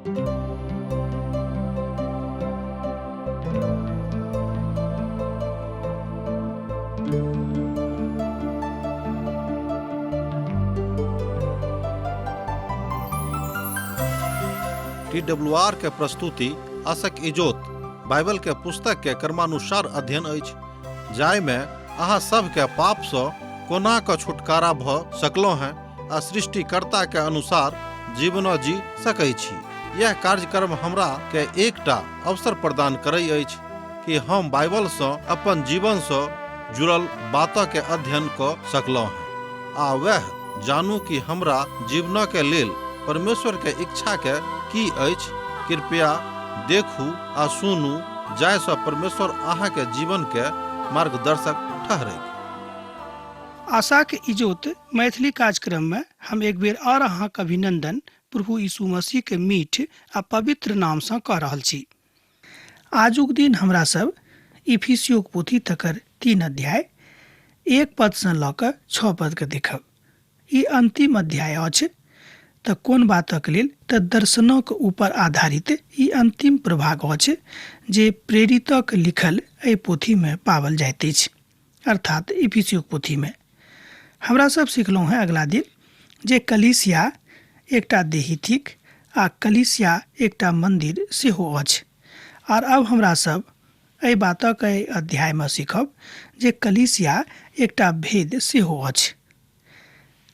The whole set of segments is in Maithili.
TWR के प्रस्तुति आशक इजोत बाइबल के पुस्तक के क्रमानुसार अध्ययन अछि, जाय में अहाँ सब के पाप से कोना क छुटकारा भ सकलो हैं आ सृष्टिकर्ता के अनुसार जीवन जी सकै छी। यह कार्यक्रम हमरा के एकटा अवसर प्रदान करई अछि कि हम बाइबल से अपन जीवन से जुड़ल बातों के अध्ययन क सकलो हैं आ वह जानू कि हमरा जीवन के लेल परमेश्वर के इच्छा के की अछि। कृपया देखू आ सुनू, जाय से परमेश्वर अहाँ के जीवन के मार्गदर्शक ठहरे। आशा के इजोत मैथिली कार्यक्रम में हम एक बेर और अहाँ के अभिनंदन प्रभु यीशु मसीह के मीठ आ पवित्र नाम से कह रहल छी। आजुक दिन हमरा सब इफिसियो के पोथी तकर 3 अध्याय 1 पद से ल क 6 पद के देखब। ई अंतिम अध्याय अछि त कोन बातक लेल त दर्शनक ऊपर आधारित ई अंतिम प्रभाग अछि जे प्रेरितक लिखल एहि पोथी में पावल जाइत अछि, अर्थात इफिसियो पोथी में। हमरा सब सिखलहुँ हैं अगला दिन जे कलीसिया एकटा देही थिक आ कलीसिया एकटा मंदिर सेहो अछि। और अब हमरा सब एहि बातक एहि अध्याय में सीखब जे कलीसिया एकटा भेद सेहो अछि।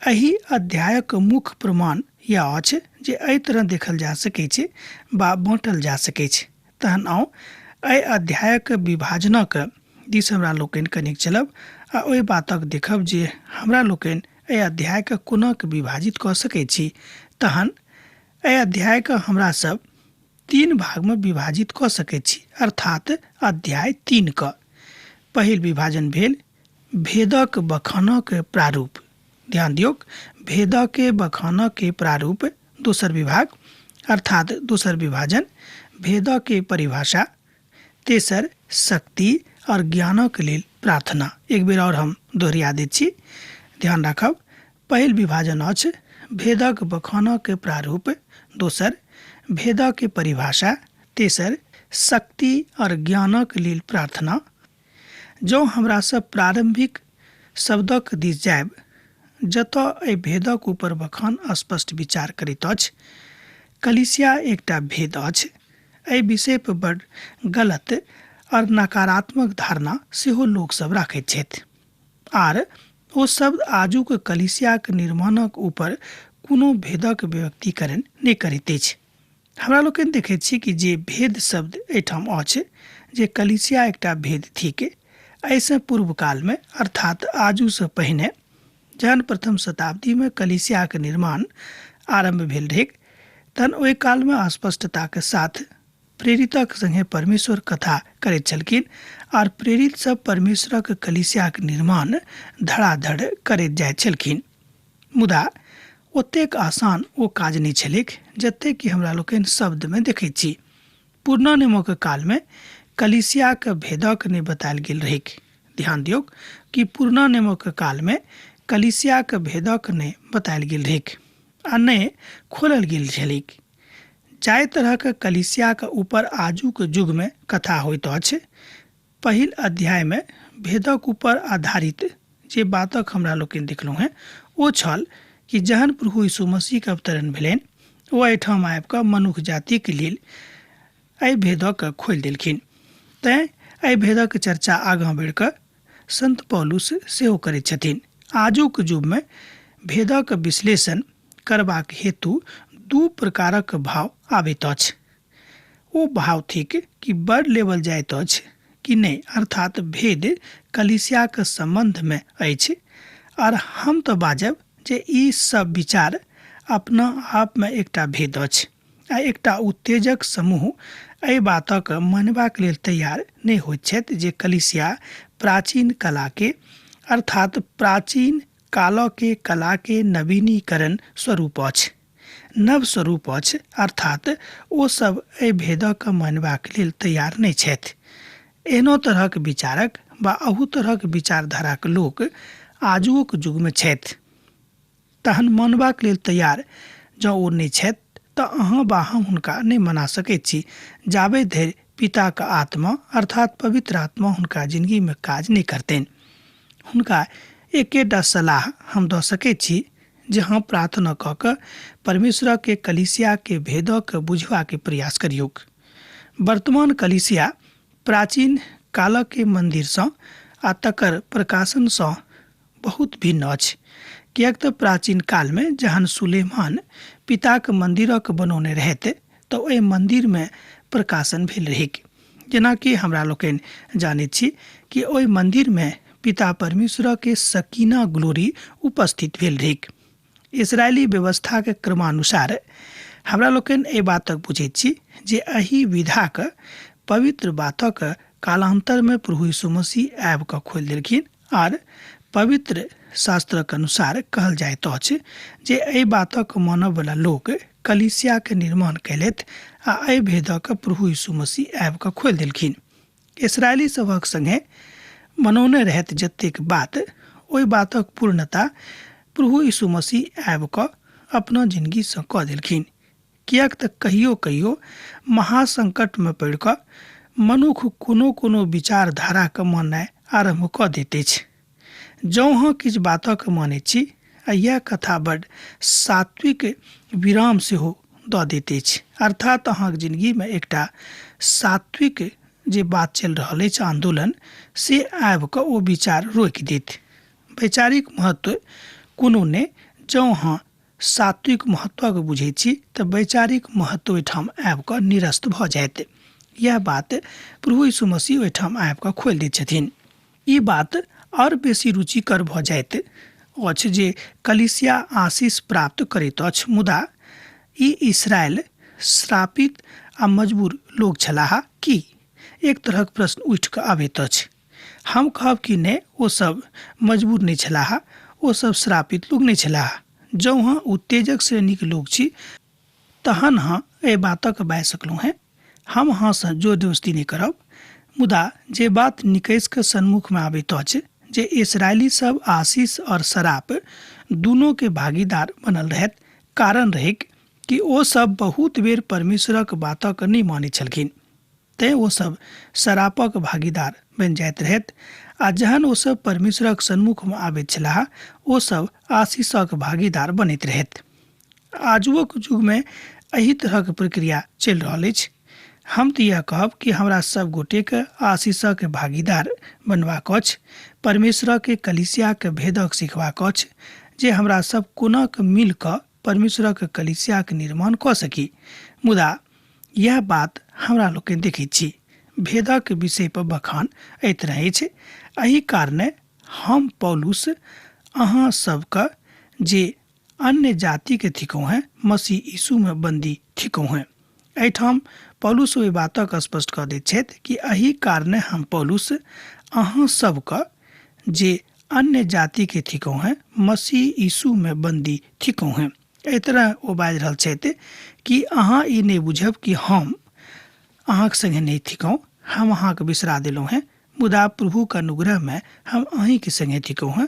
एहि अध्यायक मुख्य प्रमाण यह अछि जे एहि तरह देखल जा सकै छै बा बाँटल जा सकै छै। तहन आओ एहि अध्यायक विभाजनक दिस हमरा लोकनि कनिक चलब आ ओहि बातक देखब जे हमरा लोकनि एहि अध्यायके कोना के विभाजित कऽ सकै छी। तहन एहि अध्यायके हमरा सब 3 भाग में विभाजित कऽ सकै छी, अर्थात अध्याय 3 क। पहिल विभाजन भेल भेदक बखानक प्रारूप। ध्यान दियौ, भेदक बखानक प्रारूप। दोसर विभाग अर्थात दोसर विभाजन भेदक परिभाषा। तेसर शक्ति और ज्ञानक लेल प्रार्थना। एक बेर और हम दोहरिया दै छी, ध्यान राखब। पहिल विभाजन अछि भेदक बखानक प्रारूप, दोसर भेदक परिभाषा, तेसर शक्ति और ज्ञानक लेल प्रार्थना। जो हमरा सब प्रारंभिक शब्दक दिस जायब जतऽ एहि भेदक ऊपर बखान स्पष्ट विचार करैत अछि। कलीसिया एकटा भेद अछि। एहि विषय पर बड़ गलत और नकारात्मक धारणा सेहो लोक सब राखैत छथि आर ओ शब्द आजुक कलीसियाक निर्माणक ऊपर कोनो भेदक व्यक्तिकरण नहि करैत अछि। हमरा लोकनि देखैत छी कि जे भेद शब्द एहिठाम अछि जे कलीसिया एकटा भेद थिक। एहिसँ पूर्व काल में अर्थात आजू से पहिने जहन प्रथम शताब्दी में कलीसिया के निर्माण आरंभ भेल रहै तहन ओहि काल में स्पष्टता के साथ प्रेरितक संगे परमेश्वर कथा करैत छलखिन और प्रेरित सब परमेश्वरक कलीसिया के निर्माण धड़ाधड़ करैत जाइत छलखिन। मुदा ओतेक आसान ओ काज नहीं छलैक जते कि हमरा लोकनि शब्द में देखैत छी। पुरना नियमक काल में कलीसिया के भेदक नहीं बतायल गेल रहैक। ध्यान दियौ कि पुरना नियमक काल में कलीसिया के भेदक नहीं बतायल गेल रहैक आ नहीं खोलल गेल छलैक। जाय तरह के कलीसिया के ऊपर आजुक युग में कथा होइत अछि। पहिल अध्याय में भेदक ऊपर आधारित जे बातक हमरा लोकनि देखलहुँ हैं ओ छल कि जहन प्रभु यीशु मसीह के अवतरण भेलनि ओ एहिठाम आबि कऽ मनुष्य जाति के लेल एहि भेदक खोलि देलखिन। तैं एहि भेदक चर्चा आगाँ बढ़ि कऽ संत पौलुस सेहो करैत छथिन। आजुक युग में भेदक विश्लेषण करबाक हेतु 2 प्रकारक भाव आबैत अछि। ओ भाव थिक कि बड़ लेवल जाइत अछि कि नहीं, अर्थात भेद कलीसिया के संबंध में अछि और हम तो बाजब जे ई सब विचार अपना आप में एकटा भेद अछि आ एकटा उत्तेजक समूह एहि बातक मानबाक लेल तैयार नहीं होइत छथि जे कलीसिया प्राचीन कला के अर्थात प्राचीन काल के कला के नवीनीकरण स्वरूप अछि, नव स्वरूप अछि, अर्थात ओ सब एहि भेदक मानबाक लेल तैयार नहीं छथि। एहनो तरहक विचारक बा अहू तरहक विचारधाराक लोक आजुक युग में छथि। तहन मानबाक लेल तैयार जँ ओ नहीं छथि तऽ अहाँ वा हम हुनका नहि मना सकैत छी जाबे धरि पिताक आत्मा अर्थात पवित्र आत्मा हुनका जिंदगीमे काज नहि करतनि। हुनका एकेटा सलाह हम दऽ सकैत छी जे हम प्रार्थना कऽ कऽ परमेश्वर के कलीसिया के भेदक बुझबाके प्रयास करियौक। वर्तमान कलीसिया प्राचीन कालक के मंदिरसँ आ तकर प्रकाशनसँ बहुत भिन्न अछि, किएक तऽ प्राचीन कालमे जहन सुलेमान पिताक मन्दिरक बनौने रहथि तऽ ओहि मन्दिरमे प्रकाशन भेल रहैक। जेनाकि हमरा लोकनि जानैत छी कि ओहि मन्दिरमे पिता परमेश्वर के सकीना ग्लोरी उपस्थित भेल रहैक। इजरायली व्यवस्था के क्रमानुसार हमरा लोकनि एहि बातक बुझैत छी जे एहि विधाक पवित्र बातक कालांतरमे प्रभु यीशु मसीह आबि कऽ खोलि देलखिन आर पवित्र शास्त्रक अनुसार कहल जाइत अछि जे एहि बातक मानबवला लोक कलीसिया के निर्माण कयलथि आ एहि भेदक प्रभु यीशु मसीह आबि कऽ खोलि देलखिन। इस्राएली सभक संगे मनौने रहैत जतेक बात ओहि बातक पूर्णता प्रभु यीशु मसीह आबि कऽ अपना जिंदगीसँ कऽ देलखिन। किएक तऽ कहियो कहियो महासंकटमे पड़ि कऽ मनुख कोनो कोनो विचारधाराके माननाइ आरम्भ कऽ दैत अछि। जँ अहाँ किछु बातक मानैत छी आ यह कथा बड्ड सात्विक विराम सेहो दऽ दैत अछि, अर्थात अहाँक जिंदगीमे एकटा सात्विक जे बात चलि रहल अछि आंदोलन से आबि कऽ ओ विचार रोकि देत। वैचारिक महत्व कोनो नहि, जँ अहाँ सात्विक महत्वक बुझैत छी तऽ वैचारिक महत्व ओहिठाम आबि कऽ निरस्त भऽ जायत। यह बात प्रभु यीशु मसीह ओहिठाम आबि कऽ खोलि दैत छथिन। ई बात और बेसी रुचिकर भऽ जाइत अछि जे कलीसिया आशीष प्राप्त करैत अछि, मुदा ई इस्राएल श्रापित आ मजबूर लोग छलाह की? एक तरहक प्रश्न उठि कऽ आबैत अछि। हम कहब कि नहि, ओ सब मजबूर नहीं छलाह, ओ सब श्रापित लोग नहीं छलाह। जँ अहाँ उत्तेजक श्रेणीके लोग छी तहन अहाँ एहि बातक बाजि सकलहुँ हैं। हम अहाँसँ जोर दोस्ती नहीं करब, मुदा जे बात निकैस कऽ सन्मुखमे आबैत अछि जे इस्राएली सब आशीष और शराप दुनों के भागीदार बनल रहैत। कारण रहैक कि ओ सब बहुत बेर परमेश्वरक बातक नहीं मानैत छलखिन, तैँ ओ सब शरापक भागीदार बनि जाइत रहैत। आ जहन ओ सब परमेश्वरक सन्मुखमे आबैत छलाह ओ सब आशीषक भागीदार बनैत रहैत। आजुक युगमे एही तरहक प्रक्रिया चलि रहल अछि। हम तऽ यह कहब कि हमरा सब गोटेके आशीषक भागीदार बनबाक अछि, परमेश्वरके कलीसियाके भेदक सिखबाक अछि जे हमरा सब कोना कऽ मिल कऽ परमेश्वरक कलीसियाके निर्माण कऽ सकी। मुदा यह बात हमरा लोकनि देखैत छी भेदक विषय पर बखान एहि तरह अछि। एही कारणे हम पौलुस अहाँ सबके जे अन्य जातिके थिकहुँ हैं मसीह यीशुमे बंदी थिकहुँ हैं। एहिठाम पौलुस ओहि बातक स्पष्ट कऽ दैत छथि कि एही कारणे हम पौलुस अहाँ सबके जे अन्य जातिके थिकहुँ हैं मसीह यीशुमे बंदी थिकहुँ हैं। एहि तरह ओ बाजि रहल छथि कि अहाँ ई नहीं बुझब कि हम अहाँके संगे नहीं थिकहुँ, हम अहाँके बिसरा देलहुँ हैं, मुदा प्रभुके अनुग्रहमे हम अहींके संगे थिकहुँ हैं।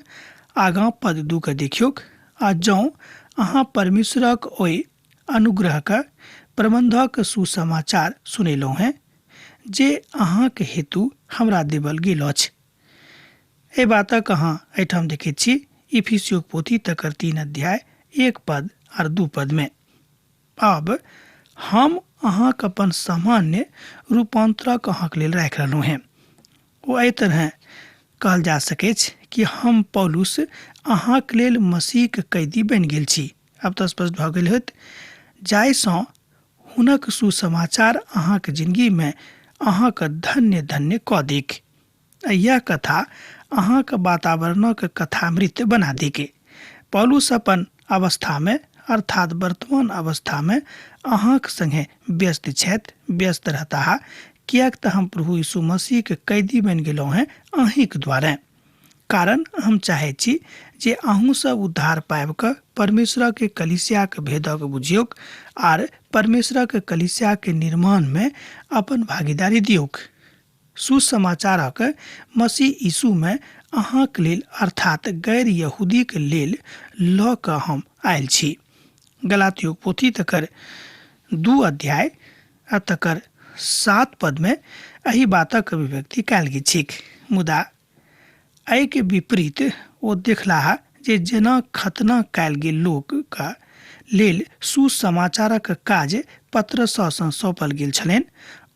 आगाँ पद 2 के देखियौक। आ जँ अहाँ परमेश्वरक ओहि अनुग्रहके प्रबंधक सुसमाचार सुनेलहुँ हैं जे अहाँके हेतु हमरा देवल गेल अछि। एहि बातक अहाँ एहिठाम देखैत छी इफिसियोक पोथी तकर 3 अध्याय 1 पद और 2 पदमे। अब हम अहाँके अपन सामान्य रूपांतरक अहाँके लेल राखि रहलहुँ हैं। ओ एहि तरह कहल जा सकैत कि हम पौलुस अहाँके लेल मसीहके कैदी बनि गेल छी। अब तऽ स्पष्ट भऽ गेल होत, जाहिसँ हुनक सुसमाचार अहाँके जिंदगीमे अहाँके धन्य धन्य कऽ देक। यह कथा अहाँके वातावरणक कथामृत बना देके। पौलुस अपन अवस्थामे अर्थात वर्तमान अवस्थामे अहाँके संगे व्यस्त छथि, व्यस्त रहता, किएक तऽ हम प्रभु यीशु मसीहके कैदी बनि गेलहुँ हैं अहींके द्वारा। कारण हम चाहैत छी जे अहूँ सब उद्धार पाबि कऽ परमेश्वरके कलीसियाके भेदक बुझियौक आर परमेश्वरके कलीसियाके निर्माणमे अपन भागीदारी दियौक। सुसमाचारक मसीह यीशुमे अहाँके लेल अर्थात गैर यहूदीके लेल लऽ कऽ हम आयल छी। गलातियोक पोथी तकर 2 अध्याय आ तकर 7 पद में एही बातक अभिव्यक्ति कयल गेल छैक। मुदा एहि के विपरीत ओ देखलाहा जे जेना खतना कयल गेल लोकक लेल सुसमाचारक काज पत्रसँ सौंपल गेल छलनि,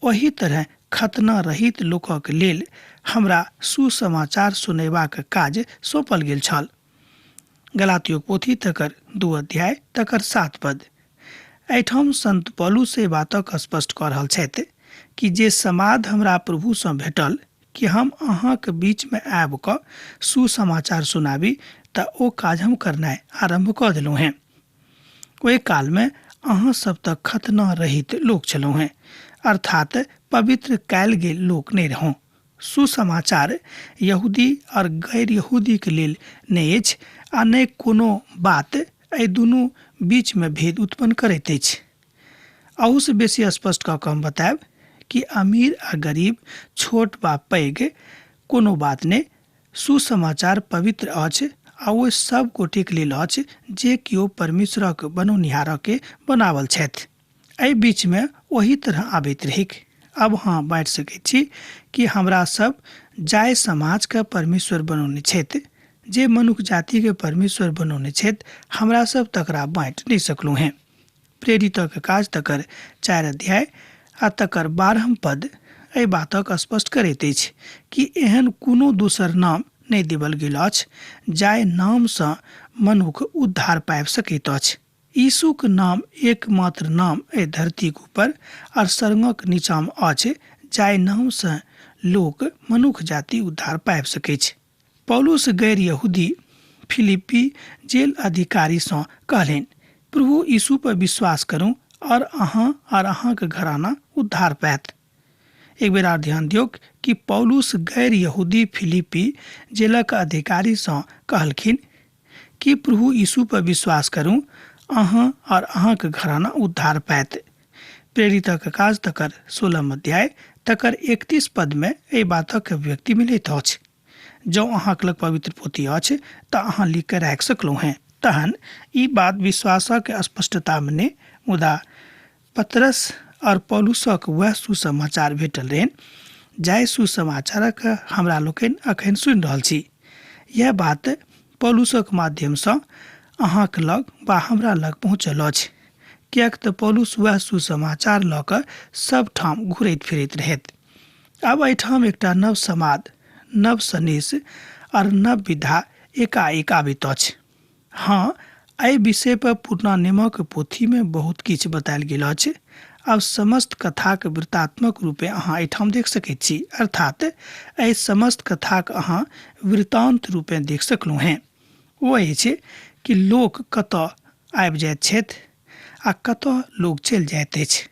ओही तरह खतना रहित लोकक लेल हमरा सुसमाचार सुनेबाक काज सौंपल गेल छल। गलातियो पोथी तकर 2 अध्याय तकर 7 पद। एहिठाम संत पौलुस एहि बातक स्पष्ट कऽ रहल छथि कि जे समाद हमरा प्रभुसँ भेटल कि हम अहाँक बीचमे आबि कऽ सुसमाचार सुनाबी, तऽ ओ काज हम करनाइ आरम्भ कऽ देलहुँ हेँ। ओहि कालमे अहाँ सब तऽ खतना रहित लोक छलहुँ हेँ, अर्थात पवित्र कयल गेल लोक नहि रहौं। सुसमाचार यहूदी और गैर यहूदी के लेल नहि अछि आ नहि कोनो बात एहि दुनू बीच में भेद उत्पन्न करैत अछि। अहू से बेसी स्पष्ट कऽ कऽ हम बतायब कि अमीर आ गरीब, छोट वा पैघ कोनो बात नहि, सुसमाचार पवित्र अछि आ ओ सब गोटेक लेल अछि जे किओ परमेश्वरक बनौनिहारके बनावल छथि। एहि बीच में ओही तरह आबैत रहिक। अब हाँ बाँटि सकैत छी कि हमरा सब जाय समाज का परमेश्वर बनौने छथि, जे मनुष्य जाति के परमेश्वर बनौने छथि, हमरा सब तकरा बाँटि नहीं सकलहुँ हैं। प्रेरितक काज तकर 4 अध्याय आ तकर 12 पद एहि बातक स्पष्ट करैत अछि कि एहन कोनो दोसर नाम नहीं देवल गेल अछि जाय नामसँ मनुष्य उद्धार पाबि सकैत अछि। यीशुक नाम एकमात्र नाम एहि धरतीक ऊपर और स्वर्गक नीचाँ अछि जाय नामसँ लोक मनुष्य जाति उद्धार पाबि सकैत छै। पौलुस गैर यहूदी फिलिप्पी जेल अधिकारीसँ कहलनि, प्रभु यीशु पर विश्वास करूं और अहाँके घराना उद्धार पायत। एक बेर और ध्यान दियौ कि पौलुस गैर यहूदी फिलिप्पी जेलक अधिकारीसँ कहलखिन कि प्रभु यीशु पर विश्वास करूं, अहाँ और अहाँके घराना उद्धार पायत। प्रेरितक काज तकर 16 अध्याय तकर 31 पद में एहि बातक अभिव्यक्ति मिलैत अछि। जँ अहाँक लग पवित्र पोथी अछि तऽ अहाँ लिख के राखि सकलहुँ हैं। तहन ई बात विश्वासक स्पष्टता में नहि, मुदा पतरस और पौलुसक वह सुसमाचार भेटल रहनि जाय सुसमाचारक हमरा लोकनि अखन सुनि रहल छी। यह बात पौलुसक माध्यमसँ अहाँक लग वा हमरा लग पहुँचल अछि, किएक तऽ पौलुस वह सुसमाचार लऽ कऽ सब ठाम घुरैत फिरैत रहथि। आब एहिठाम एकटा नव समाद, नव सनेश और नव विधा एकाएक आबैत अछि। हाँ, एहि विषय पर पुरना नियमक पोथी में बहुत किछु बतायल गेल अछि। अब समस्त कथाक वृत्तात्मक रूपे अहाँ एहिठाम देख सकैत छी, अर्थात एहि समस्त कथाक अहाँ वृत्तांत रूपे देख सकलहुँ हैं। ओ अछि कि लोक कतऽ आबि जाइत छथि आ कतऽ लोक चलि जाइत अछि।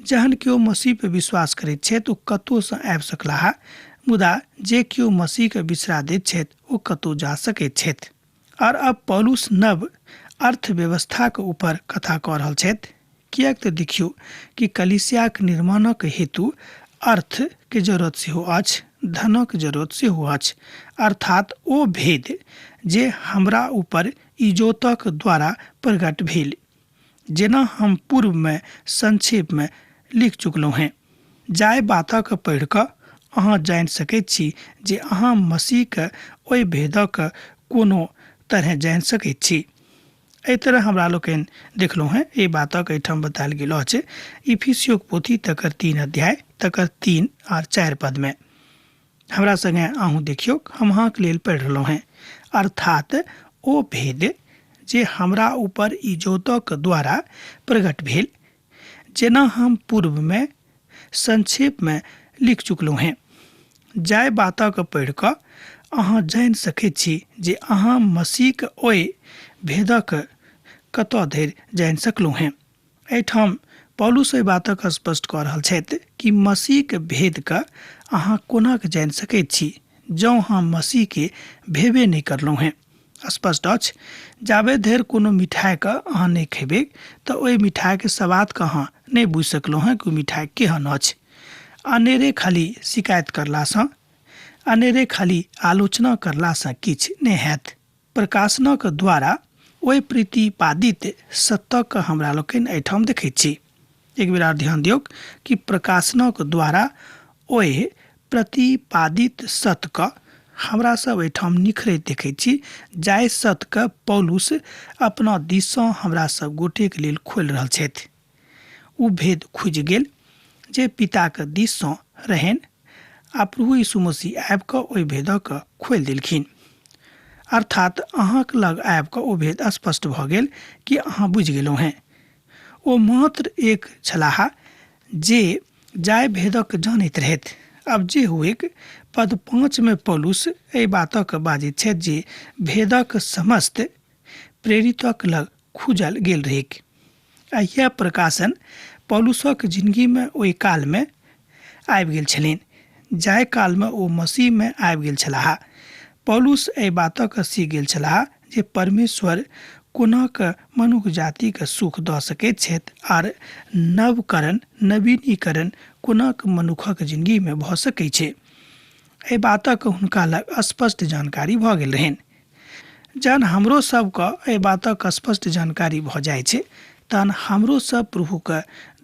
जहन केओ मसीह पर विश्वास करैत छथि ओ कतहुसँ आबि सकलाह, मुदा जे केओ मसीह के बिसरा दैत छथि ओ कतहु जा सकैत छथि। और अब पौलुस नव अर्थव्यवस्था के ऊपर कथा कऽ रहल छथि, किएक तऽ देखियौ कि कलीसियाक निर्माणक हेतु अर्थ के जरूरत सेहो अछि, धनक जरूरत सेहो अछि, अर्थात ओ भेद जे हमरा ऊपर इजोतक द्वारा प्रकट भेल, जेना हम पूर्व में संक्षेप में लिख चुकलहुँ हैं। जाय बातक पढ़ि कऽ अहाँ जानि सकैत छी जे अहाँ मसीहके ओहि भेदक कोनो तरह जानि सकैत छी। एहि तरह हमरा लोकनि देखलहुँ हैं एहि बातक एहिठाम बतायल गेल अछि इफिसियोक पोथी तकर 3 अध्याय तकर 3 और 4 पद में। हमरा संगे अहूँ देखियौ, हम अहाँके लेल पढ़ि रहलहुँ हैं, अर्थात ओ भेद जे हमरा ऊपर इजोतक द्वारा प्रकट भेल, जेना हम पूर्व में संक्षेप में लिख चुकलहुँ हैं। जाय बातक पढ़ि कऽ अहाँ जानि सकैत छी जे अहाँ मसीहके ओहि भेदक कतऽ धरि जानि सकलहुँ हैं। एहिठाम पौलुस एहि बातक स्पष्ट कऽ रहल छथि कि मसीहके भेदके अहाँ कोना कऽ जानि सकैत छी जँ हम मसीहके भेबे नहि करलहुँ हैं। स्पष्ट अछि, जाबे धरि कोनो मिठाइके अहाँ नहि खेबै तऽ ओहि मिठाइके स्वादके अहाँ नहि बुझि सकलहुँ हैं कि ओ मिठाइ केहन अछि। अनेरे खाली शिकायत करलासँ, अनेरे खाली आलोचना करलासँ किछु नहि हैत। प्रकाशनक द्वारा ओहि प्रतिपादित सत्यक हमरा लोकनि एहिठाम देखैत छी। एक बेर आर ध्यान दियौ कि प्रकाशनक द्वारा ओहि प्रतिपादित सत्य हमरा सब एहिठाम निखरैत देखैत छी, जाहि सत्य पौलुस अपना दिससँ हमरा सब गोटेक लेल खोलि रहल छथि। ओ भेद खुजि गेल जे पिताक दिससँ रहनि आ प्रभु यीशु मसीह आबि कऽ ओहि भेदक खोलि देलखिन। अर्थात अहाँक लग आबि कऽ ओ भेद स्पष्ट भऽ गेल कि अहाँ बुझि गेलहुँ हैं। ओ मात्र एक छलाह जे जाय भेदक जानैत रहथि। अब जे हुएक पद 5 में पौलुस एहि बातक बाजैत छथि जे भेदक समस्त प्रेरितक लग खुजल गेल रहेक। आ यह प्रकाशन पौलुसक जिंदगीमे ओहि कालमे आबि गेल छलनि जाहि कालमे ओ मसीहमे आबि गेल छलाह। पौलुस एहि बातक सीख गेल छलाह जे परमेश्वर कोनाक मनुख जातिके सुख दऽ सकैत छथि आर नवीनीकरण कोनाक मनुखक जिंदगीमे भऽ सकैत छै। एहि बातक हुनका लग स्पष्ट जानकारी भऽ गेल रहनि। जहन हमरो सबके एहि बातक स्पष्ट जानकारी भऽ जाइ छै तहन हमरो सब प्रभुके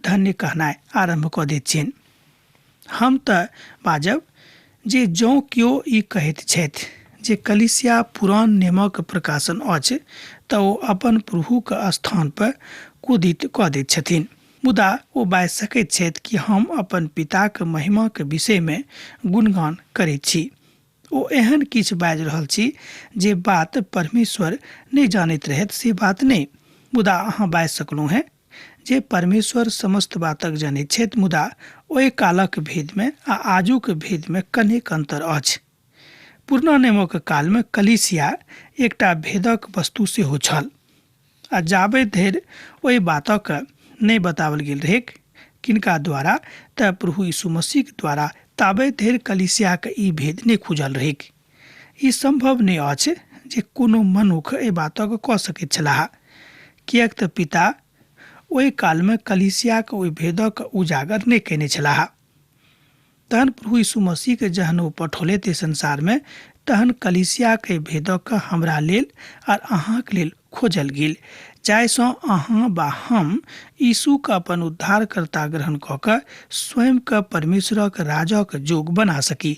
धन्य कहनाइ आरम्भ कऽ दैत छियनि। हम तऽ बाजब जे जँ केओ ई कहैत छथि जे कलीसिया पुरान नियमक प्रकाशन अछि तऽ ओ अपन प्रभुक स्थान पर कुदित कऽ दैत छथिन। मुदा ओ बाजि सकैत छथि कि हम अपन पिताक महिमाक विषयमे गुणगान करैत छी। ओ एहन किछु बाजि रहल छी जे बात परमेश्वर नहि जानैत रहथि से बात नहि। मुदा अहाँ बाजि सकलहुँ हैं जे परमेश्वर समस्त बातक जनैत छथि, मुदा ओहि कालक भेदमे आ आजुक भेदमे कनेक अन्तर अछि। पुरना नियमक कालमे कलीसिया एकटा भेदक वस्तु सेहो छल आ जाबे धरि ओहि बातक नहि बताओल गेल रहेक किनका द्वारा तऽ प्रभु यीशु मसीह द्वारा, ताबे धरि कलीसियाके ई भेद नहि खुजल रहेक। ई संभव नहि अछि जे कोनो मनुख एहि बातक कऽ सकैत छलाह, किएक तऽ पिता ओहि कालमे कलीसियाके ओहि भेदक उजागर नहि कयने छलाह। तहन प्रभु यीशु मसीहके जहन ओ पठौलथि संसारमे तहन कलीसियाके भेदक हमरा लेल आर अहाँके लेल खोजल गेल, जाहिसँ अहाँ वा हम यीशुके अपन उद्धारकर्ता ग्रहण कऽ कऽ स्वयंके परमेश्वरक राजक जोग बना सकी।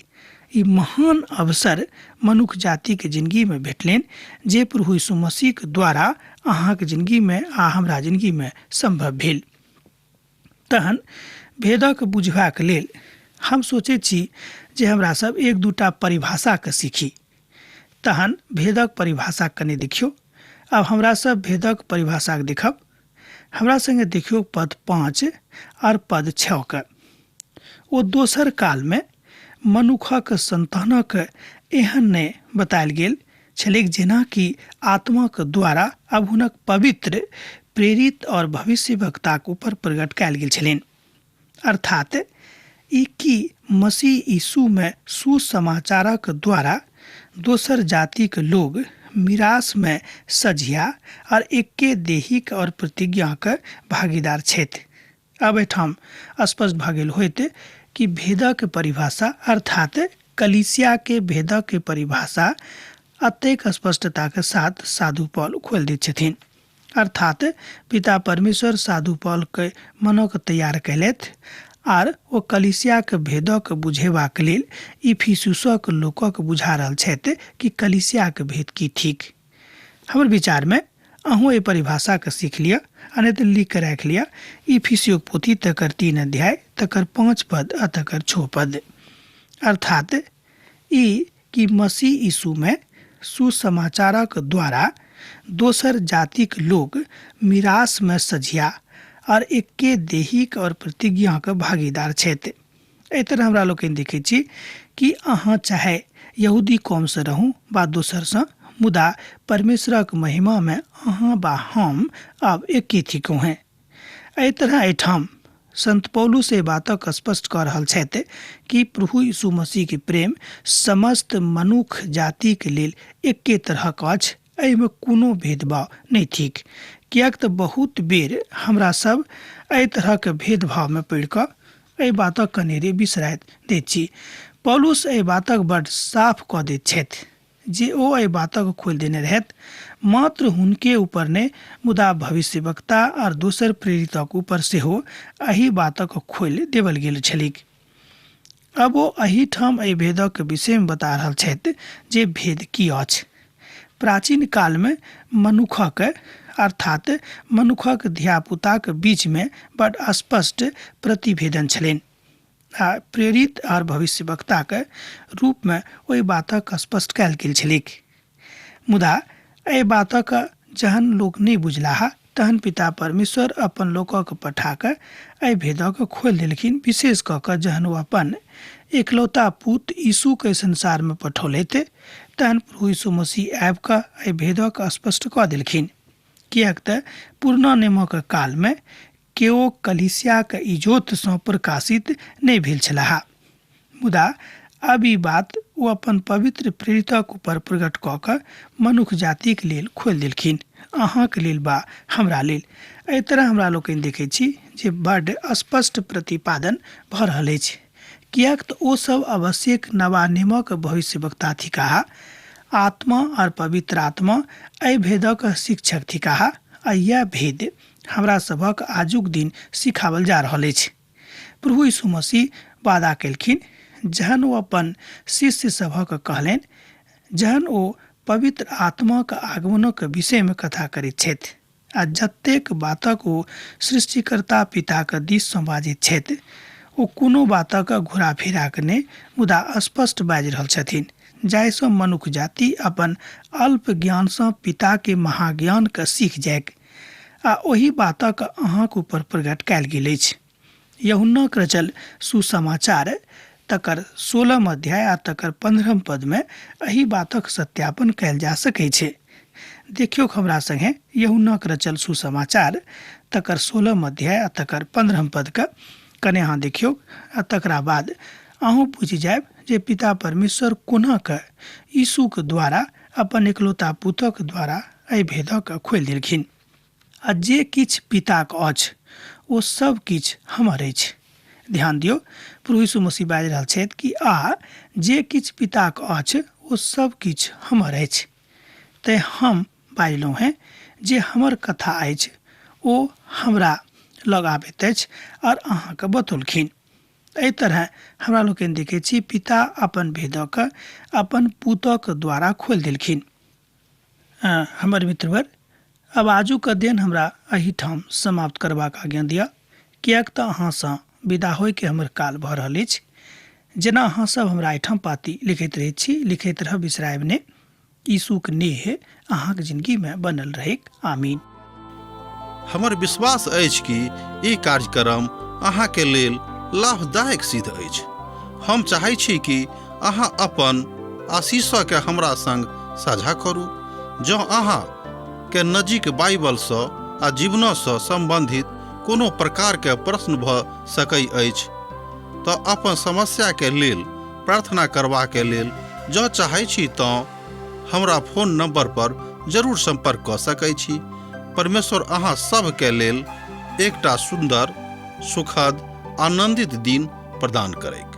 ई महान अवसर मनुख जातिके जिंदगीमे भेटलनि जे प्रभु यीशु मसीहके द्वारा अहाँके जिंदगीमे आ हमरा जिंदगीमे संभव भेल। तहन भेदक बुझबाक लेल हम सोचैत छी जे हमरा सब एक दूटा परिभाषाके सीखी। तहन भेदक परिभाषा कने देखियौ। अब हमरा सब भेदक परिभाषाके देखब। हमरा संगे देखियौ पद 5 और पद 6 के। ओ दोसर कालमे मनुखक संतानक एहन नहि बतायल गेल छलैक जेना कि आत्माक द्वारा अब हुनक पवित्र प्रेरित और भविष्यवक्ताक ऊपर प्रकट कयल गेल छलनि। अर्थात ई कि मसीह यीशुमे सुसमाचारक द्वारा दोसर जातिक लोग मिरास में सझिया और एके देहिक और प्रतिज्ञाके भागीदार छथि। अब एठाम स्पष्ट भऽ गेल होइत कि भेदक परिभाषा अर्थात कलीसिया के भेदक परिभाषा अतेक स्पष्टता के साथ साधु पौल खोल दैत छथिन। अर्थात पिता परमेश्वर साधु पौल के मनक तैयार कैलथि आर ओ कलीसिया के भेदक बुझेबाक लेल इफिसुसक लोकक बुझा रहल छथि कि कलीसिया के भेद की थिक। हमर विचार में अहूँ ये परिभाषा के सीख लिया, अने तो लिख के रख लिया। इफिसियो पोथी तकर 3 अध्याय तकर 5 पद आ तकर 6 पद। अर्थात ई कि मसीह यीशु में सुसमाचारक द्वारा दोसर जातिक लोग मिरास में सझिया और एके देहिक और प्रतिज्ञा के भागीदार छथि। एहि तरह हमरा लोग देखै छी कि अहाँ चाहे यहूदी कौम से रहूं बा दोसर से, मुदा परमेश्वरक महिमा में अहाँ बा हम अब एके थिको हैं। एहि तरह एठाम संत पौलुस ए बातक स्पष्ट कऽ रहल छथि कि प्रभु यीशु मसीह के प्रेम समस्त मनुख जाति के लेल एके तरहक अछि, एहिमे कोनो भेदभाव नहि थिक। किएक तऽ बहुत बेर हमरा सब एहि तरहक भेदभाव में पड़ि कऽ एहि बातक कनेरे बिसराइत दैत छी। पौलुस एहि बातक बड़ साफ कऽ दैत छथि जे ओ एहि बातक खोलि देने रहत, मात्र हुनके ऊपर ने मुदा भविष्यवक्ता और दोसर प्रेरितक ऊपर सेहो एहि बातक खोलि देवल गेल छलिक। अब ओ एहिठाम एहि भेदक विषय में बता रहल छथि जे भेद की अछि। प्राचीन काल में मनुखक अर्थात मनुखक धियापुताक बीच में बड़ स्पष्ट प्रतिभेदन छलनि आ प्रेरित और भविष्यवक्ता के रूप में ओहि बातक स्पष्ट कयल गेल छलिक। मुदा एहि बातक जहन लोक नहीं बुझलाहा तहन पिता परमेश्वर अपन लोकक पठा कऽ एहि भेदक खोलि देलखिन, विशेष कऽ कऽ जहन ओ अपन एकलौता पुत्र यीशु के संसार में पठौलथि तहन प्रभु यीशु मसीह आबि कऽ एहि भेदक स्पष्ट कऽ देलखिन। किएक तऽ पुरना नियमक काल में केओ कलीसिया के इजोत सँ प्रकाशित नहीं भेल छलाह, मुदा अब ई बात ओ अपन पवित्र प्रेरितक ऊपर प्रकट कऽ कऽ मनुष्य जातिक लेल खोलि देलखिन, अहाँके लेल बा हमरा लेल। एहि तरह हमरा लोकनि देखैत छी जे बड्ड स्पष्ट प्रतिपादन भऽ रहल अछि, किएक तऽ ओ सब आवश्यक नवा नियमक भविष्यवक्ता थिकाह, आत्मा और पवित्र आत्मा एहि भेदक शिक्षक थिकाह आ यह भेद हमरा सभक आजुक दिन सिखावल जा रहल अछि। प्रभु यीशु मसीह वादा केलखिन जहन ओ अपन शिष्य सभक कहलनि, जहन ओ पवित्र आत्माक आगमनक विषय में कथा करैत छथि आ जतेक बातक ओ सृष्टिकर्ता पिताक दिस सँ बाजैत छथि, ओ कोनो बातक घुरा फिरा के नहि मुदा स्पष्ट बाजि रहल छथिन, जाहिसँ मनुष्य जाति अपन अल्प ज्ञान सँ पिता के महाज्ञान के सीख जायक आ ओही बातक अहाँक ऊपर प्रकट कयल गेल अछि। यूहन्नाक रचल सुसमाचार तकर 16 अध्याय आ तकर 15 पद में एही बातक सत्यापन कयल जा सकै छै। देखियो हमरा संगे यूहन्नाक रचल सुसमाचार तकर 16 अध्याय आ तकर 15 पद के कने अहाँ देखियो आ तकरा बाद अहूँ बुझि जायब जे पिता परमेश्वर कोना के यीशु के द्वारा अपन एकलौता पुत्रक द्वारा एहि भेदक खोलि देलखिन। आ जे किछ पिताक अछि ओ सब किछ हमर अछि। ध्यान दियौ, प्रभु यीशु मसीह बाजि रहल छथि कि आ जे किछ पिताक अछि ओ सब किछ हमर अछि। तैं हम बाजलहुँ हैं जे हमर कथा अछि ओ हमरा लग आबैत अछि और अहाँके बतौलखिन। एहि तरह हमरा लोकनि देखै छी पिता अपन भेदक अपन पुतक द्वारा खोलि देलखिन। हमर मित्रवर, अब आजुक अध्ययन हमरा एहिठाम समाप्त करबाक आज्ञा दिअ, किएक तऽ अहाँसँ विदा होयके हमर काल भऽ रहल अछि। जेना अहाँ सब हमरा एहिठाम पाती लिखैत रहैत छी, लिखैत रह बिसरायब नहि। यीशुक नेह अहाँक जिंदगी में बनल रहेक। आमीन। हमर विश्वास अछि कि ई कार्यक्रम अहाँके लेल लाभदायक सिद्ध अछि। हम चाहै छी कि अहाँ अपन आशीषके हमरा संग साझा करू। जँ अहाँ के नजीक बाइबल सँ आ जीवनसँ संबंधित कोनो प्रकारके प्रश्न भऽ सकै अछि तऽ अपन समस्याके लेल प्रार्थना करबाके लेल जँ चाहै छी तऽ हमरा फोन नंबर पर जरूर संपर्क कऽ सकै छी। परमेश्वर अहाँ सबके लेल एकटा सुंदर, सुखद, आनंदित दिन प्रदान करैक।